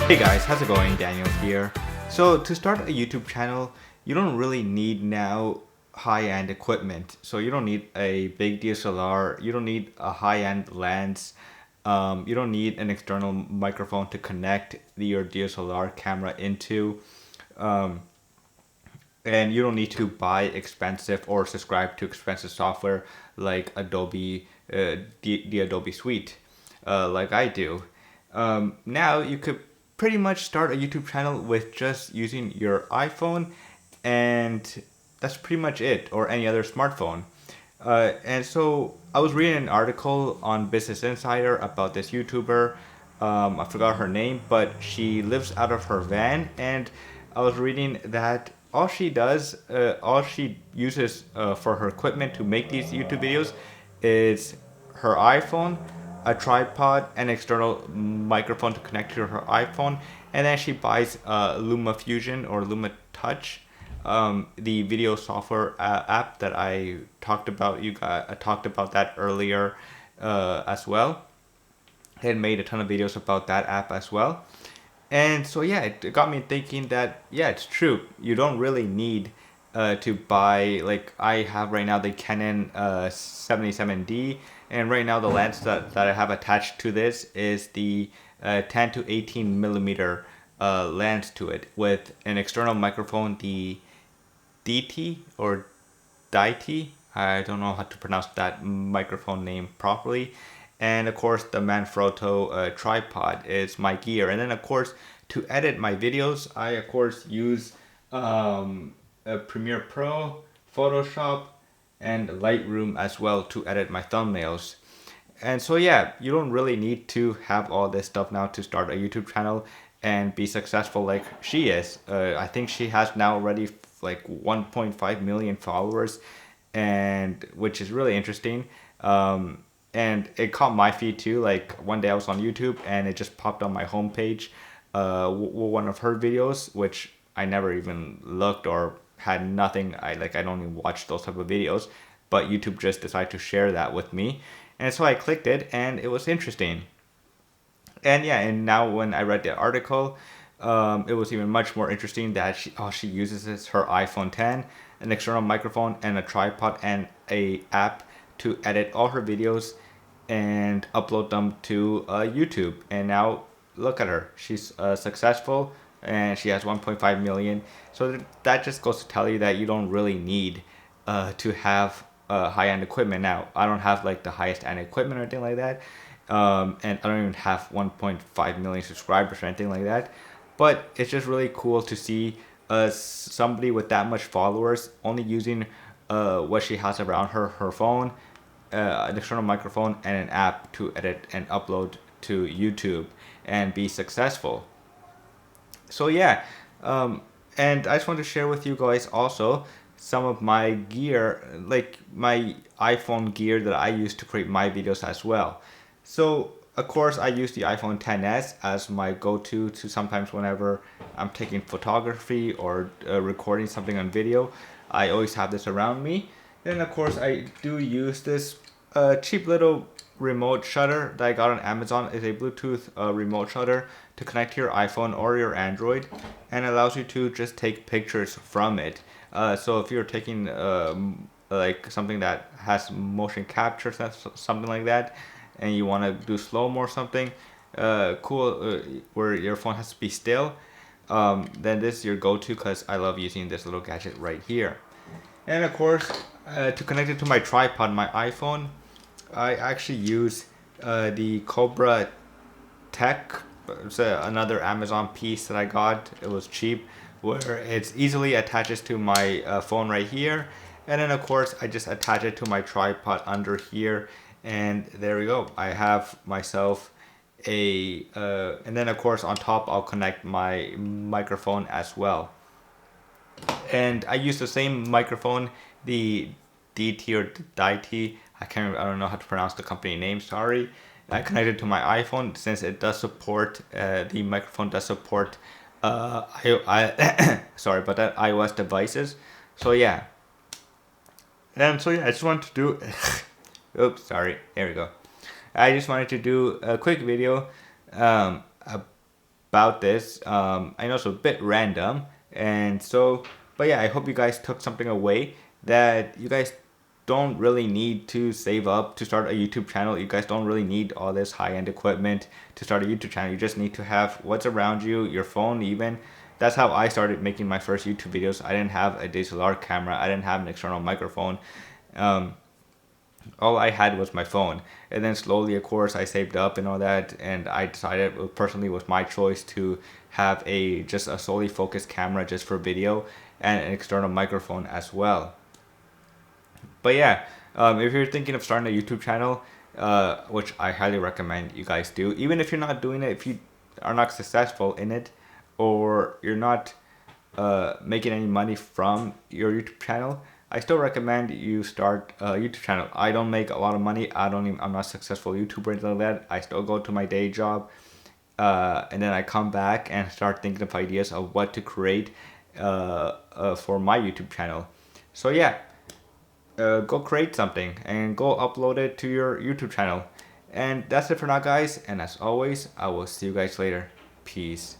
Hey guys, how's it going? Daniel here. So to start a YouTube channel, you don't really need now high-end equipment. So you don't need a big DSLR, you don't need a high-end lens, you don't need an external microphone to connect your DSLR camera into, and you don't need to buy expensive or subscribe to expensive software like Adobe, the Adobe Suite, like I do. Now you could pretty much start a YouTube channel with just using your iPhone, and that's pretty much it, or any other smartphone. And so I was reading an article on Business Insider about this YouTuber. I forgot her name, but she lives out of her van, and I was reading that all she uses for her equipment to make these YouTube videos is her iPhone, a tripod, an external microphone to connect to her iPhone, and then she buys Luma Fusion or Luma Touch, the video software app that I talked about. I talked about that earlier as well. I had made a ton of videos about that app as well. And so yeah, it got me thinking that yeah, it's true. You don't really need to buy, like I have right now the Canon 77D, and right now the lens that I have attached to this is the 10 to 18 millimeter lens to it with an external microphone, the DT or DIT. I don't know how to pronounce that microphone name properly. And of course, the Manfrotto tripod is my gear. And then of course, to edit my videos, I of course use Premiere Pro, Photoshop, and Lightroom as well to edit my thumbnails. And so yeah, you don't really need to have all this stuff now to start a YouTube channel and be successful like she is. I think she has now already like 1.5 million followers, and which is really interesting. And it caught my feed too. Like one day I was on YouTube and it just popped on my homepage, one of her videos, which I never even looked or had nothing. I don't even watch those type of videos, but YouTube just decided to share that with me, and so I clicked it and it was interesting. And yeah, and now when I read the article, it was even much more interesting that she uses this, her iPhone 10, an external microphone, and a tripod, and a app to edit all her videos and upload them to YouTube. And now look at her; she's successful, and she has 1.5 million. So that just goes to tell you that you don't really need to have high-end equipment. Now I don't have like the highest end equipment or anything like that, and I don't even have 1.5 million subscribers or anything like that. But it's just really cool to see somebody with that much followers only using what she has around her phone, an external microphone, and an app to edit and upload to YouTube and be successful. So yeah, and I just want to share with you guys also some of my gear, like my iPhone gear that I use to create my videos as well. So of course I use the iPhone XS as my go-to to sometimes whenever I'm taking photography or recording something on video. I always have this around me. Then of course I do use this cheap little remote shutter that I got on Amazon. It's a Bluetooth remote shutter to connect to your iPhone or your Android, and allows you to just take pictures from it. So if you're taking like something that has motion capture, something like that, and you want to do slow-mo or something cool, where your phone has to be still, then this is your go-to, because I love using this little gadget right here. And of course, to connect it to my tripod, my iPhone, I actually use the Cobra Tech. It's another Amazon piece that I got. It was cheap, where it easily attaches to my phone right here. And then of course I just attach it to my tripod under here, and there we go. I have myself a and then of course on top I'll connect my microphone as well. And I use the same microphone, the DT or DIT. I don't know how to pronounce the company name. Sorry. I connected to my iPhone, since it does support the microphone does support sorry about that, iOS devices. So yeah. And so yeah, I just wanted to do. Oops, sorry. There we go. I just wanted to do a quick video about about this. I know it's a bit random, and so, but yeah, I hope you guys took something away, that you guys don't really need to save up to start a YouTube channel. You guys don't really need all this high-end equipment to start a YouTube channel. You just need to have what's around you, your phone even. That's how I started making my first YouTube videos. I didn't have a DSLR camera. I didn't have an external microphone. All I had was my phone, and then slowly, of course, I saved up and all that, and I decided, personally, it was my choice to have just a solely focused camera just for video, and an external microphone as well. But yeah, if you're thinking of starting a YouTube channel, which I highly recommend you guys do, even if you're not doing it, if you are not successful in it, or you're not making any money from your YouTube channel, I still recommend you start a YouTube channel. I don't make a lot of money. I'm not a successful YouTuber or anything like that. I still go to my day job, and then I come back and start thinking of ideas of what to create for my YouTube channel. So yeah, go create something and go upload it to your YouTube channel. And that's it for now, guys. And as always, I will see you guys later. Peace.